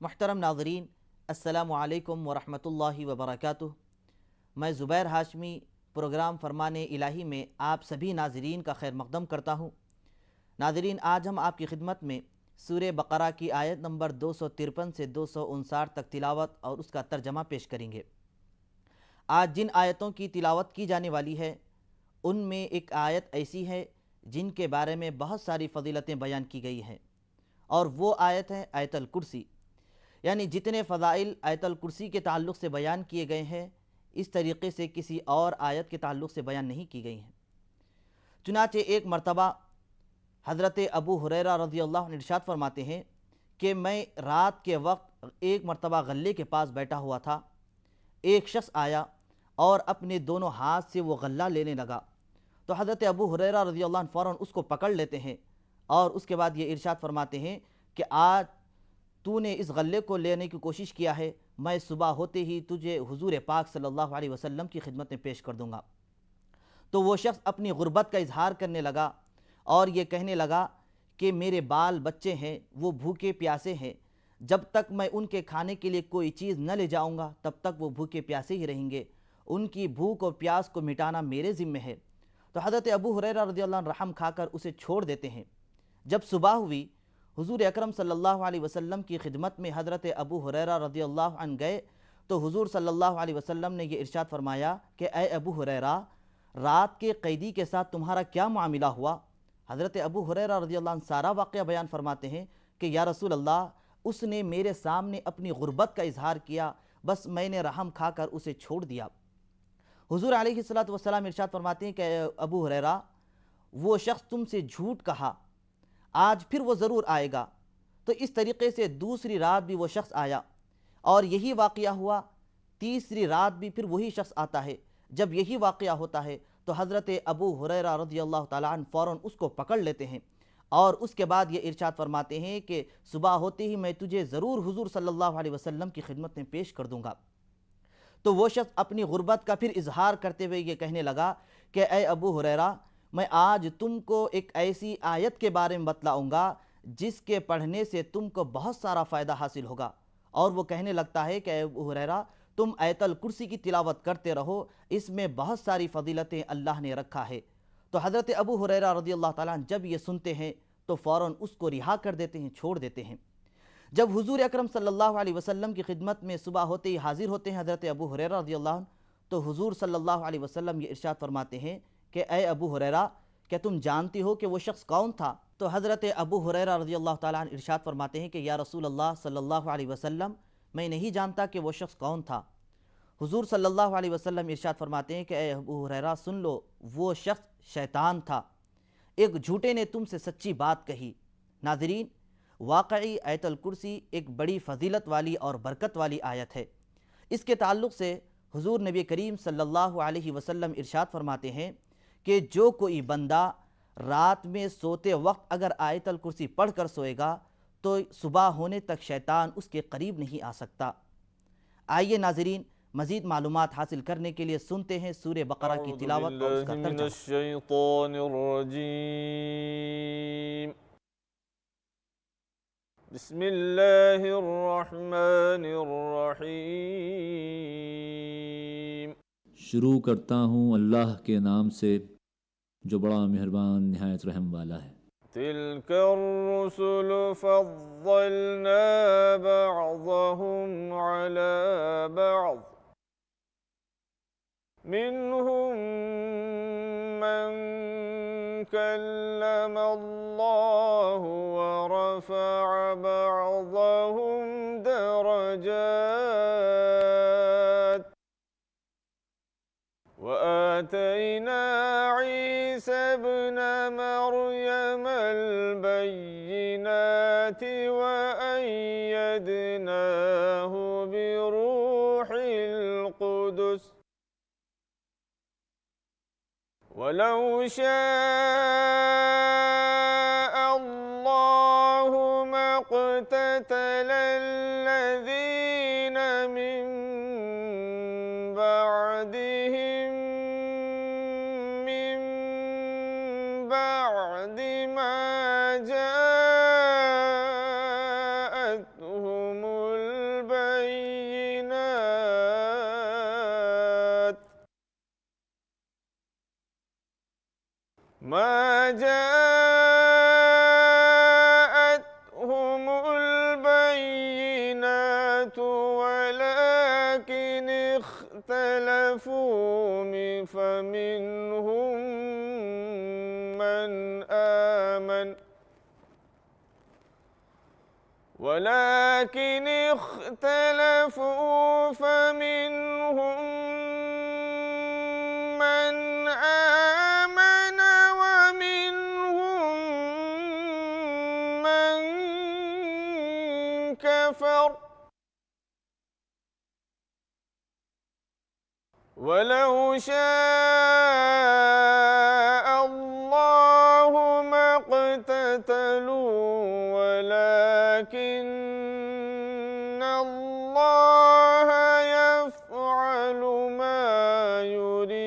محترم ناظرین، السلام علیکم ورحمۃ اللہ وبرکاتہ۔ میں زبیر ہاشمی پروگرام فرمان الہی میں آپ سبھی ناظرین کا خیر مقدم کرتا ہوں۔ ناظرین، آج ہم آپ کی خدمت میں سورہ بقرہ کی آیت نمبر 253 سے 259 تک تلاوت اور اس کا ترجمہ پیش کریں گے۔ آج جن آیتوں کی تلاوت کی جانے والی ہے ان میں ایک آیت ایسی ہے جن کے بارے میں بہت ساری فضیلتیں بیان کی گئی ہیں، اور وہ آیت ہے آیت الکرسی۔ یعنی جتنے فضائل آیت الکرسی کے تعلق سے بیان کیے گئے ہیں اس طریقے سے کسی اور آیت کے تعلق سے بیان نہیں کی گئی ہیں۔ چنانچہ ایک مرتبہ حضرت ابو ہریرہ رضی اللہ عنہ ارشاد فرماتے ہیں کہ میں رات کے وقت ایک مرتبہ غلے کے پاس بیٹھا ہوا تھا، ایک شخص آیا اور اپنے دونوں ہاتھ سے وہ غلہ لینے لگا، تو حضرت ابو ہریرہ رضی اللہ عنہ فوراً اس کو پکڑ لیتے ہیں اور اس کے بعد یہ ارشاد فرماتے ہیں کہ آج تو نے اس غلے کو لینے کی کوشش کیا ہے، میں صبح ہوتے ہی تجھے حضور پاک صلی اللہ علیہ وسلم کی خدمت میں پیش کر دوں گا۔ تو وہ شخص اپنی غربت کا اظہار کرنے لگا اور یہ کہنے لگا کہ میرے بال بچے ہیں، وہ بھوکے پیاسے ہیں، جب تک میں ان کے کھانے کے لیے کوئی چیز نہ لے جاؤں گا تب تک وہ بھوکے پیاسے ہی رہیں گے، ان کی بھوک اور پیاس کو مٹانا میرے ذمہ ہے۔ تو حضرت ابو ہریرہ رضی اللہ عنہ رحم کھا کر اسے چھوڑ دیتے ہیں۔ جب صبح ہوئی، حضور اکرم صلی اللہ علیہ وسلم کی خدمت میں حضرت ابو ہریرہ رضی اللہ عنہ گئے تو حضور صلی اللہ علیہ وسلم نے یہ ارشاد فرمایا کہ اے ابو ہریرہ، رات کے قیدی کے ساتھ تمہارا کیا معاملہ ہوا؟ حضرت ابو ہریرہ رضی اللہ عنہ سارا واقعہ بیان فرماتے ہیں کہ یا رسول اللہ، اس نے میرے سامنے اپنی غربت کا اظہار کیا، بس میں نے رحم کھا کر اسے چھوڑ دیا۔ حضور علیہ الصلوۃ والسلام ارشاد فرماتے ہیں کہ اے ابو ہریرہ، وہ شخص تم سے جھوٹ کہا، آج پھر وہ ضرور آئے گا۔ تو اس طریقے سے دوسری رات بھی وہ شخص آیا اور یہی واقعہ ہوا، تیسری رات بھی پھر وہی شخص آتا ہے۔ جب یہی واقعہ ہوتا ہے تو حضرت ابو ہریرہ رضی اللہ تعالیٰ عنہ فوراً اس کو پکڑ لیتے ہیں اور اس کے بعد یہ ارشاد فرماتے ہیں کہ صبح ہوتے ہی میں تجھے ضرور حضور صلی اللہ علیہ وسلم کی خدمت میں پیش کر دوں گا۔ تو وہ شخص اپنی غربت کا پھر اظہار کرتے ہوئے یہ کہنے لگا کہ اے ابو ہریرہ، میں آج تم کو ایک ایسی آیت کے بارے میں بتلاؤں گا جس کے پڑھنے سے تم کو بہت سارا فائدہ حاصل ہوگا۔ اور وہ کہنے لگتا ہے کہ اے ابو ہریرہ، تم آیت الکرسی کی تلاوت کرتے رہو، اس میں بہت ساری فضیلتیں اللہ نے رکھا ہے۔ تو حضرت ابو ہریرہ رضی اللہ تعالیٰ عنہ جب یہ سنتے ہیں تو فوراً اس کو رہا کر دیتے ہیں، چھوڑ دیتے ہیں۔ جب حضور اکرم صلی اللہ علیہ وسلم کی خدمت میں صبح ہوتے ہی حاضر ہوتے ہیں حضرت ابو ہریرہ رضی اللہ عنہ، تو حضور صلی اللہ علیہ وسلم یہ ارشاد فرماتے ہیں کہ اے ابو ہریرہ، کیا تم جانتی ہو کہ وہ شخص کون تھا؟ تو حضرت ابو ہریرہ رضی اللہ تعالیٰ عنہ ارشاد فرماتے ہیں کہ یا رسول اللہ صلی اللہ علیہ وسلم، میں نہیں جانتا کہ وہ شخص کون تھا۔ حضور صلی اللہ علیہ وسلم ارشاد فرماتے ہیں کہ اے ابو ہریرہ سن لو، وہ شخص شیطان تھا، ایک جھوٹے نے تم سے سچی بات کہی۔ ناظرین، واقعی آیت الکرسی ایک بڑی فضیلت والی اور برکت والی آیت ہے۔ اس کے تعلق سے حضور نبی کریم صلی اللہ علیہ وسلم ارشاد فرماتے ہیں کہ جو کوئی بندہ رات میں سوتے وقت اگر آیت الکرسی پڑھ کر سوئے گا تو صبح ہونے تک شیطان اس کے قریب نہیں آ سکتا۔ آئیے ناظرین، مزید معلومات حاصل کرنے کے لیے سنتے ہیں سورہ بقرہ کی تلاوت اور اس کا من ترجمہ۔ الشیطان الرجیم، بسم اللہ الرحمن الرحیم۔ شروع کرتا ہوں اللہ کے نام سے جو بڑا مہربان نہایت رحم والا ہے۔ تلک الرسل فضلنا بعضهم على بعض، منهم من كلم الله ورفع بعضهم درجات، وآتينا عيسى ابن مريم البينات وأيدناه بروح القدس، ولو شاء الله ما اقتتل الذين من بعدهم من بعد ما جاءتهم ما جاءتهم البينات ولكن اختلفوا فمنهم من آمن ولكن اختلفوا فمنهم من آمن ومنهم من كفر ولو شاء الله ما اقتتلوا ولكن الله يفعل ما يريد۔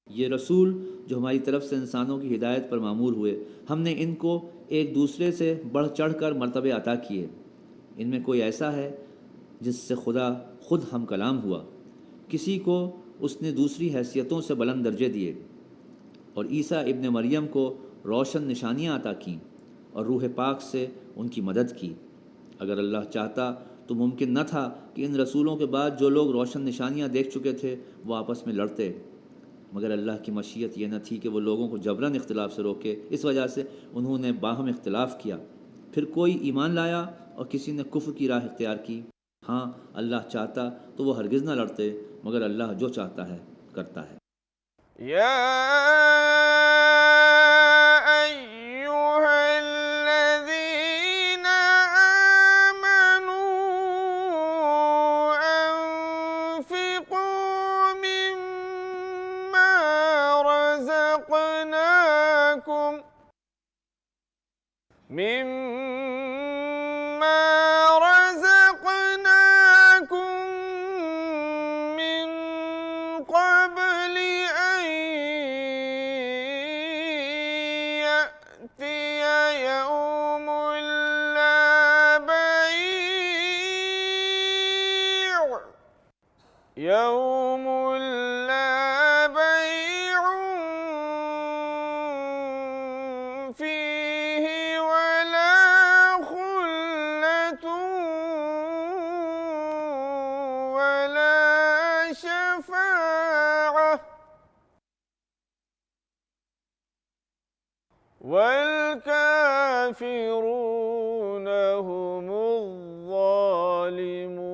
یہ رسول جو ہماری طرف سے انسانوں کی ہدایت پر مامور ہوئے، ہم نے ان کو ایک دوسرے سے بڑھ چڑھ کر مرتبے عطا کیے۔ ان میں کوئی ایسا ہے جس سے خدا خود ہم کلام ہوا، کسی کو اس نے دوسری حیثیتوں سے بلند درجے دیے، اور عیسیٰ ابن مریم کو روشن نشانیاں عطا کیں اور روح پاک سے ان کی مدد کی۔ اگر اللہ چاہتا تو ممکن نہ تھا کہ ان رسولوں کے بعد جو لوگ روشن نشانیاں دیکھ چکے تھے وہ آپس میں لڑتے، مگر اللہ کی مشیت یہ نہ تھی کہ وہ لوگوں کو جبراً اختلاف سے روکے۔ اس وجہ سے انہوں نے باہم اختلاف کیا، پھر کوئی ایمان لایا اور کسی نے کفر کی راہ اختیار کی۔ ہاں، اللہ چاہتا تو وہ ہرگز نہ لڑتے، مگر اللہ جو چاہتا ہے کرتا ہے۔ یا ایہا الذین آمنوا انفقوا مما رزقناکم من قبل أن يأتي يوم لا بيع فيه ولا خلة ولا شفاعة والكافرون هم الظالمون۔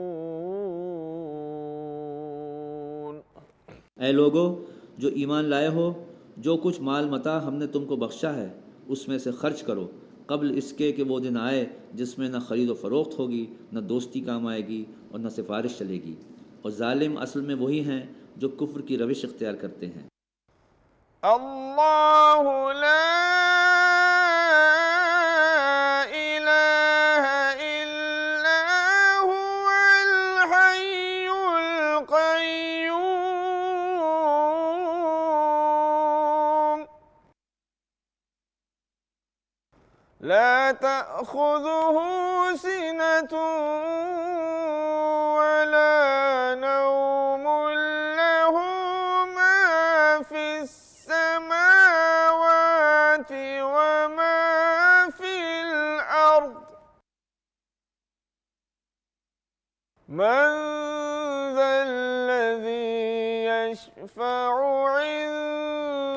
اے لوگو جو ایمان لائے ہو، جو کچھ مال متاع ہم نے تم کو بخشا ہے اس میں سے خرچ کرو، قبل اس کے کہ وہ دن آئے جس میں نہ خرید و فروخت ہوگی، نہ دوستی کام آئے گی اور نہ سفارش چلے گی، اور ظالم اصل میں وہی ہیں جو کفر کی روش اختیار کرتے ہیں۔ اللہ لا الہ الا هو الحی القیوم لا تأخذه سنة ولا نوم له ما في السماوات وما في الأرض من ذا الذي يشفع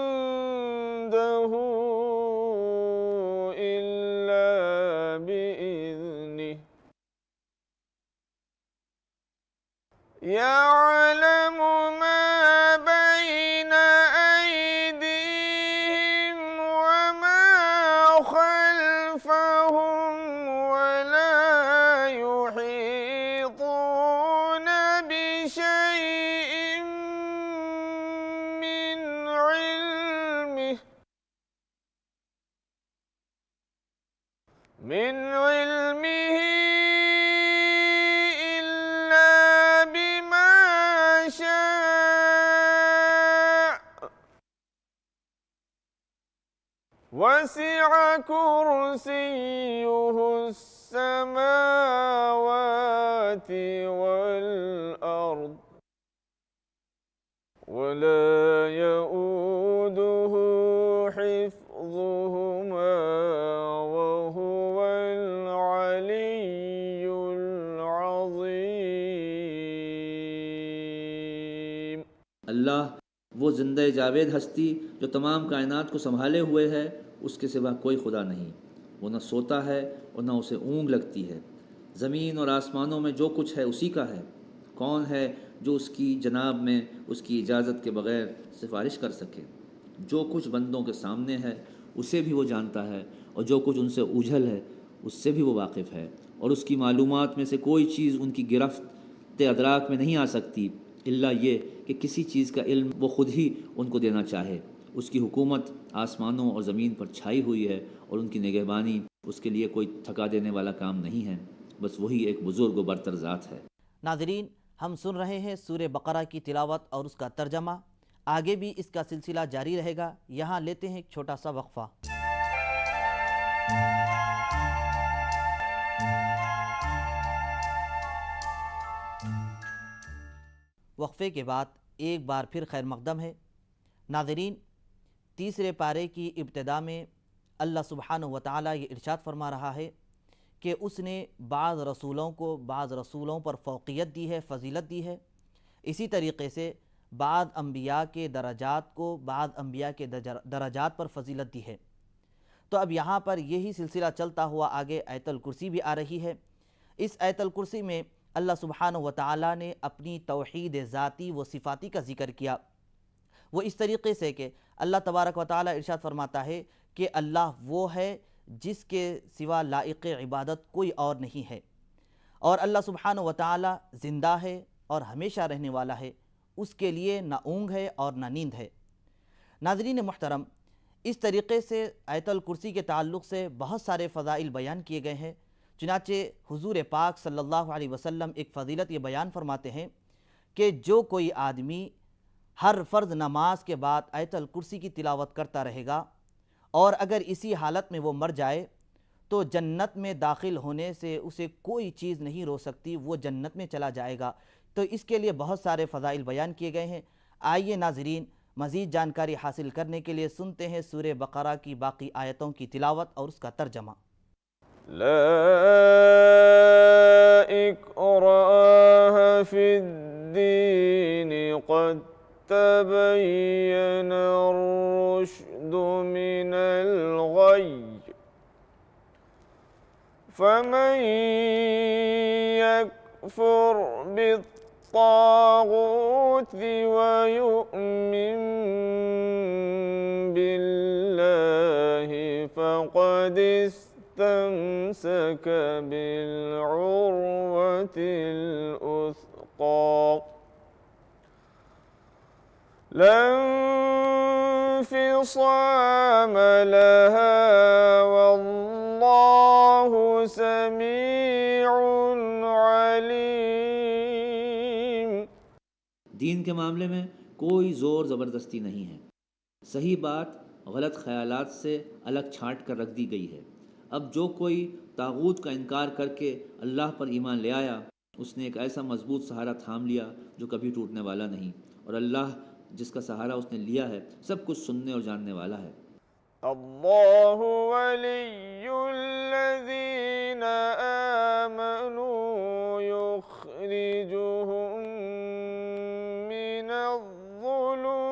عنده إلا بإذنه يعلم ما بين أيديهم وما خلفهم ولا يحيطون بشيء من علمه إلا بما شاء وسع كرسيه السماوات والأرض ولا يؤوده حفظهما وهو العلي العظيم۔ اللہ وہ زندہ جاوید ہستی جو تمام کائنات کو سنبھالے ہوئے ہے، اس کے سوا کوئی خدا نہیں۔ وہ نہ سوتا ہے اور نہ اسے اونگ لگتی ہے۔ زمین اور آسمانوں میں جو کچھ ہے اسی کا ہے۔ کون ہے جو اس کی جناب میں اس کی اجازت کے بغیر سفارش کر سکے؟ جو کچھ بندوں کے سامنے ہے اسے بھی وہ جانتا ہے، اور جو کچھ ان سے اوجھل ہے اس سے بھی وہ واقف ہے، اور اس کی معلومات میں سے کوئی چیز ان کی گرفت ادراک میں نہیں آ سکتی الا یہ کہ کسی چیز کا علم وہ خود ہی ان کو دینا چاہے۔ اس کی حکومت آسمانوں اور زمین پر چھائی ہوئی ہے، اور ان کی نگہبانی اس کے لیے کوئی تھکا دینے والا کام نہیں ہے، بس وہی ایک بزرگ و برتر ذات ہے۔ ناظرین، ہم سن رہے ہیں سورہ بقرہ کی تلاوت اور اس کا ترجمہ۔ آگے بھی اس کا سلسلہ جاری رہے گا۔ یہاں لیتے ہیں ایک چھوٹا سا وقفہ۔ وقفے کے بعد ایک بار پھر خیر مقدم ہے۔ ناظرین، تیسرے پارے کی ابتدا میں اللہ سبحانہ و تعالیٰ یہ ارشاد فرما رہا ہے کہ اس نے بعض رسولوں کو بعض رسولوں پر فوقیت دی ہے، فضیلت دی ہے۔ اسی طریقے سے بعض انبیاء کے درجات کو بعض انبیاء کے درجات پر فضیلت دی ہے۔ تو اب یہاں پر یہی سلسلہ چلتا ہوا آگے آیت الکرسی بھی آ رہی ہے۔ اس آیت الکرسی میں اللہ سبحانہ و تعالیٰ نے اپنی توحید ذاتی و صفاتی کا ذکر کیا، وہ اس طریقے سے کہ اللہ تبارک و تعالیٰ ارشاد فرماتا ہے کہ اللہ وہ ہے جس کے سوا لائق عبادت کوئی اور نہیں ہے، اور اللہ سبحانہ و تعالیٰ زندہ ہے اور ہمیشہ رہنے والا ہے، اس کے لیے نہ اونگ ہے اور نہ نیند ہے۔ ناظرین محترم، اس طریقے سے آیت الکرسی کے تعلق سے بہت سارے فضائل بیان کیے گئے ہیں۔ چنانچہ حضور پاک صلی اللہ علیہ وسلم ایک فضیلت یہ بیان فرماتے ہیں کہ جو کوئی آدمی ہر فرض نماز کے بعد آیت الکرسی کی تلاوت کرتا رہے گا اور اگر اسی حالت میں وہ مر جائے تو جنت میں داخل ہونے سے اسے کوئی چیز نہیں روک سکتی، وہ جنت میں چلا جائے گا۔ تو اس کے لیے بہت سارے فضائل بیان کیے گئے ہیں۔ آئیے ناظرین، مزید جانکاری حاصل کرنے کے لیے سنتے ہیں سورہ بقرہ کی باقی آیتوں کی تلاوت اور اس کا ترجمہ۔ لا اکراہ فی الدین قد تبین الرشد من الغی فمن یکفر بالطاغوت ویؤمن باللہ فقد استمسك بالعروة الوثقى لا انفصام لها والله سميع عليم۔ دین کے معاملے میں کوئی زور زبردستی نہیں ہے۔ صحیح بات غلط خیالات سے الگ چھانٹ کر رکھ دی گئی ہے۔ اب جو کوئی طاغوت کا انکار کر کے اللہ پر ایمان لے آیا، اس نے ایک ایسا مضبوط سہارا تھام لیا جو کبھی ٹوٹنے والا نہیں، اور اللہ جس کا سہارا اس نے لیا ہے سب کچھ سننے اور جاننے والا ہے۔ اللہ ولی الذین آمنوا یخرجهم من الظلمات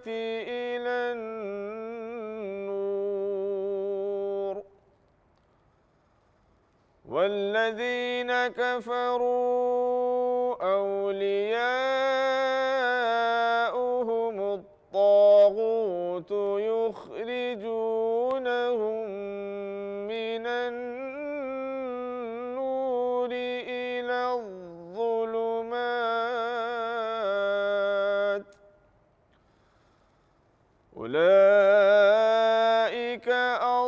إلى النور والذین کفروا أولیاؤهم الطاغوت يخرجونهم من النور إلى الظلمات أولئك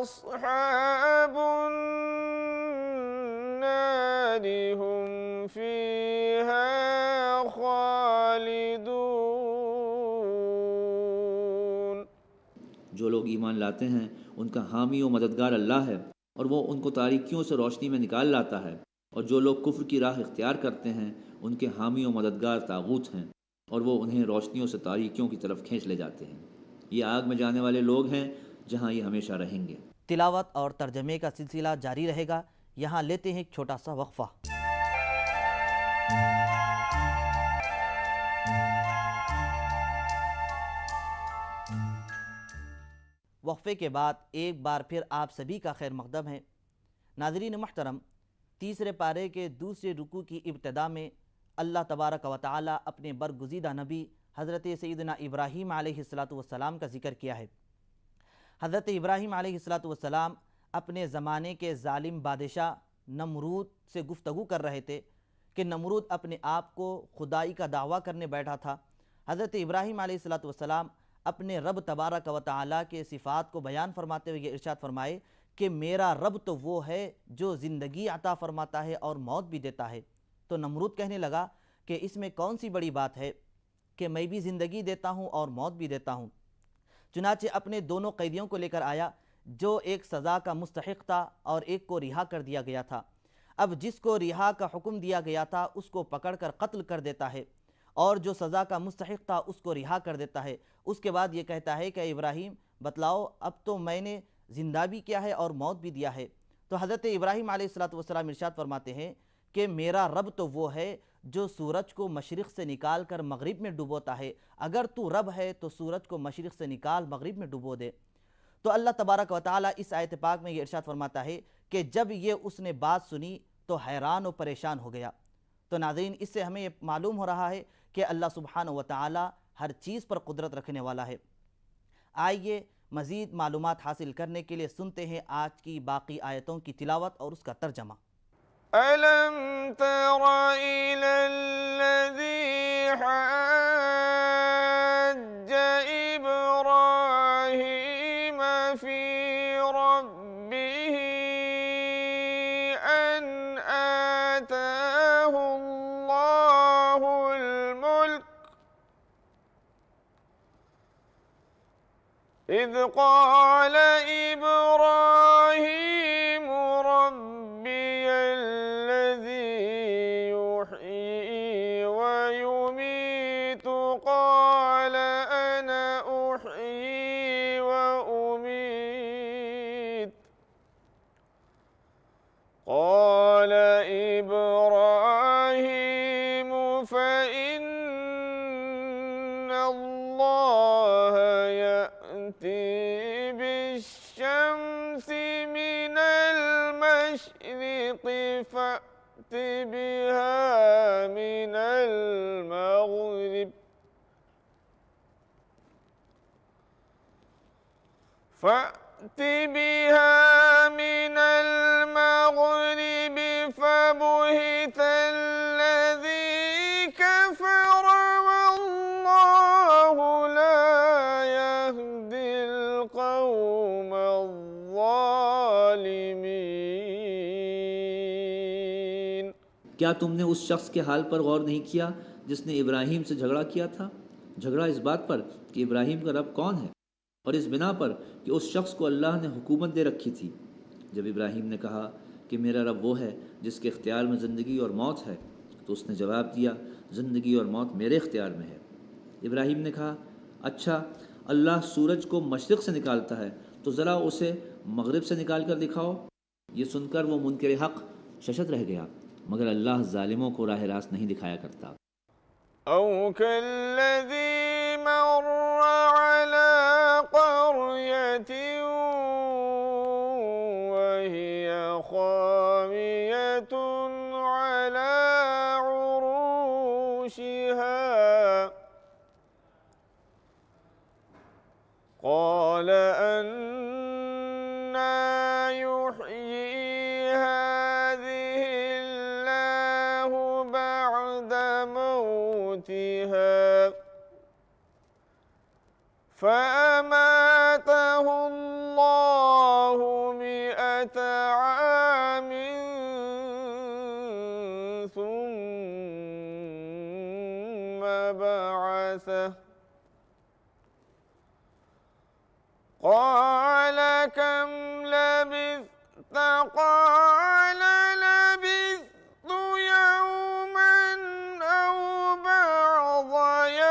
أصحاب النار هم فيها خالدون۔ جو لوگ ایمان لاتے ہیں ان کا حامی و مددگار اللہ ہے، اور وہ ان کو تاریکیوں سے روشنی میں نکال لاتا ہے، اور جو لوگ کفر کی راہ اختیار کرتے ہیں ان کے حامی و مددگار طاغوت ہیں، اور وہ انہیں روشنیوں سے تاریکیوں کی طرف کھینچ لے جاتے ہیں۔ یہ آگ میں جانے والے لوگ ہیں جہاں یہ ہمیشہ رہیں گے۔ تلاوت اور ترجمے کا سلسلہ جاری رہے گا۔ یہاں لیتے ہیں ایک چھوٹا سا وقفہ۔ وقفے کے بعد ایک بار پھر آپ سبھی کا خیر مقدم ہے۔ ناظرین محترم، تیسرے پارے کے دوسرے رکوع کی ابتدا میں اللہ تبارک و تعالی اپنے برگزیدہ نبی حضرت سیدنا ابراہیم علیہ السلام کا ذکر کیا ہے۔ حضرت ابراہیم علیہ السلام اپنے زمانے کے ظالم بادشاہ نمرود سے گفتگو کر رہے تھے کہ نمرود اپنے آپ کو خدائی کا دعویٰ کرنے بیٹھا تھا۔ حضرت ابراہیم علیہ السلام اپنے رب تبارک و تعالی کے صفات کو بیان فرماتے ہوئے یہ ارشاد فرمائے کہ میرا رب تو وہ ہے جو زندگی عطا فرماتا ہے اور موت بھی دیتا ہے۔ تو نمرود کہنے لگا کہ اس میں کون سی بڑی بات ہے کہ میں بھی زندگی دیتا ہوں اور موت بھی دیتا ہوں۔ چنانچہ اپنے دونوں قیدیوں کو لے کر آیا، جو ایک سزا کا مستحق تھا اور ایک کو رہا کر دیا گیا تھا۔ اب جس کو رہا کا حکم دیا گیا تھا اس کو پکڑ کر قتل کر دیتا ہے، اور جو سزا کا مستحق تھا اس کو رہا کر دیتا ہے۔ اس کے بعد یہ کہتا ہے کہ ابراہیم بتلاؤ، اب تو میں نے زندہ بھی کیا ہے اور موت بھی دیا ہے۔ تو حضرت ابراہیم علیہ السلام ارشاد فرماتے ہیں کہ میرا رب تو وہ ہے جو سورج کو مشرق سے نکال کر مغرب میں ڈبوتا ہے۔ اگر تو رب ہے تو سورج کو مشرق سے نکال مغرب میں ڈبو دے۔ تو اللہ تبارک و تعالی اس آیت پاک میں یہ ارشاد فرماتا ہے کہ جب یہ اس نے بات سنی تو حیران و پریشان ہو گیا۔ تو ناظرین، اس سے ہمیں یہ معلوم ہو رہا ہے کہ اللہ سبحانہ و تعالی ہر چیز پر قدرت رکھنے والا ہے۔ آئیے مزید معلومات حاصل کرنے کے لیے سنتے ہیں آج کی باقی آیتوں کی تلاوت اور اس کا ترجمہ۔ أَلَمْ تَرَ إِلَى الَّذِي حَاجَّ إِبْرَاهِيمَ فِي رَبِّهِ أَنْ آتَاهُ اللَّهُ الْمُلْكَ إِذْ قَالَ إِبْرَاهِيمُ رَبِّيَ الَّذِي يُحْيِي وَيُمِيتُ قَالَ أَنَا أُحْيِي وَأُمِيتُ قَالَ إِبْرَاهِيمُ فَإِنَّ اللَّهَ يَأْتِي بِالشَّمْسِ مِنَ الْمَشْرِقِ فَأْتِ بِهَا مِنَ الْمَغْرِبِ فَبُهِتَ الَّذِي كَفَرَ وَاللَّهُ لَا يَهْدِي الْقَوْمَ الظَّالِمِينَ۔ کیا تم نے اس شخص کے حال پر غور نہیں کیا جس نے ابراہیم سے جھگڑا کیا تھا؟ جھگڑا اس بات پر کہ ابراہیم کا رب کون ہے، اور اس بنا پر کہ اس شخص کو اللہ نے حکومت دے رکھی تھی۔ جب ابراہیم نے کہا کہ میرا رب وہ ہے جس کے اختیار میں زندگی اور موت ہے، تو اس نے جواب دیا زندگی اور موت میرے اختیار میں ہے۔ ابراہیم نے کہا اچھا، اللہ سورج کو مشرق سے نکالتا ہے تو ذرا اسے مغرب سے نکال کر دکھاؤ۔ یہ سن کر وہ منکر حق ششت رہ گیا، مگر اللہ ظالموں کو راہ راست نہیں دکھایا کرتا۔ أَوْ كَالَّذِي مَرَّ عَلَى قَرْيَةٍ وَهِيَ خَاوِيَةٌ عَلَى عُرُوشِهَا قَالَ أَنَّىٰ يُحْيِي هَٰذِهِ اللَّهُ بَعْدَ مَوْتِهَا فَأَمَاتَهُ اللَّهُ 100 عَامٍ ثُمَّ بَعَثَهُ قَالَ كَمْ لَبِثْتَ قَالَ لَبِثْتُ يَوْمًا أَوْ بَعْضَ يَوْمٍ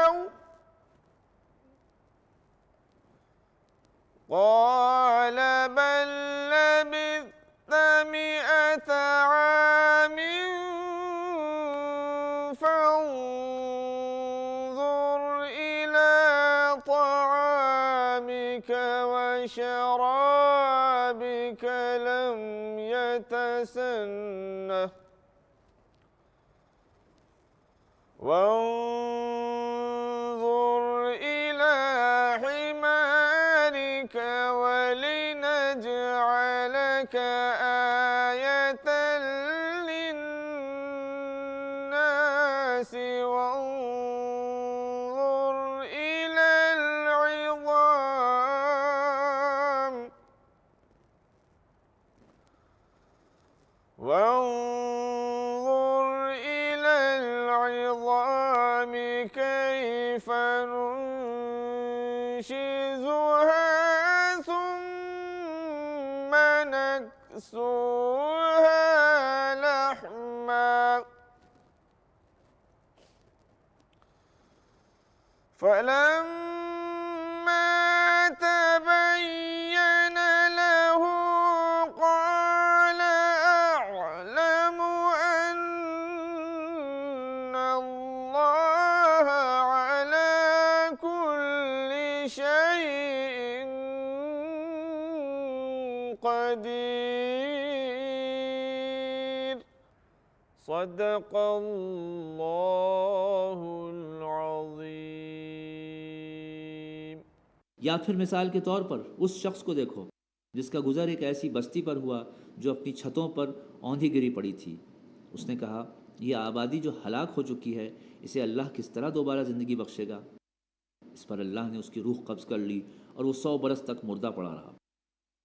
وشرابك لم يتسنه وانظر إلى حمارك ولنجعلك آية للناس وانظر إلى العظام كيف ننشزها ثم نكسوها لحما فلما تبين له قال أعلم أن الله على كل شيء قدير صدق الله العظيم. یا پھر مثال کے طور پر اس شخص کو دیکھو جس کا گزر ایک ایسی بستی پر ہوا جو اپنی چھتوں پر اوندھی گری پڑی تھی. اس نے کہا یہ آبادی جو ہلاک ہو چکی ہے اسے اللہ کس طرح دوبارہ زندگی بخشے گا؟ اس پر اللہ نے اس کی روح قبض کر لی اور وہ 100 برس تک مردہ پڑا رہا.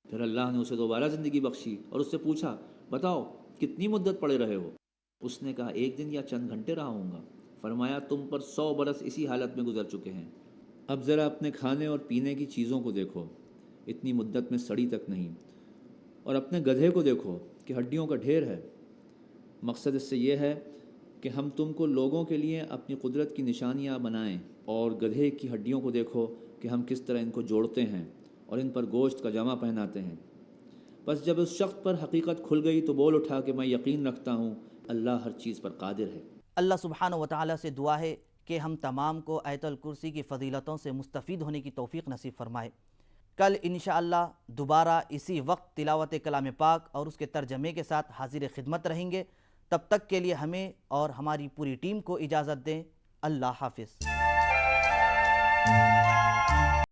پھر اللہ نے اسے دوبارہ زندگی بخشی اور اس سے پوچھا بتاؤ کتنی مدت پڑے رہے ہو؟ اس نے کہا 1 دن یا چند گھنٹے رہا ہوں گا. فرمایا تم پر 100 برس اسی حالت میں گزر چکے ہیں. اب ذرا اپنے کھانے اور پینے کی چیزوں کو دیکھو، اتنی مدت میں سڑی تک نہیں. اور اپنے گدھے کو دیکھو کہ ہڈیوں کا ڈھیر ہے. مقصد اس سے یہ ہے کہ ہم تم کو لوگوں کے لیے اپنی قدرت کی نشانیاں بنائیں. اور گدھے کی ہڈیوں کو دیکھو کہ ہم کس طرح ان کو جوڑتے ہیں اور ان پر گوشت کا جامہ پہناتے ہیں. بس جب اس شخص پر حقیقت کھل گئی تو بول اٹھا کہ میں یقین رکھتا ہوں اللہ ہر چیز پر قادر ہے. اللہ سبحانہ و تعالیٰ سے دعا ہے کہ ہم تمام کو آیت الکرسی کی فضیلتوں سے مستفید ہونے کی توفیق نصیب فرمائے. کل انشاءاللہ دوبارہ اسی وقت تلاوت کلام پاک اور اس کے ترجمے کے ساتھ حاضر خدمت رہیں گے. تب تک کے لیے ہمیں اور ہماری پوری ٹیم کو اجازت دیں. اللہ حافظ.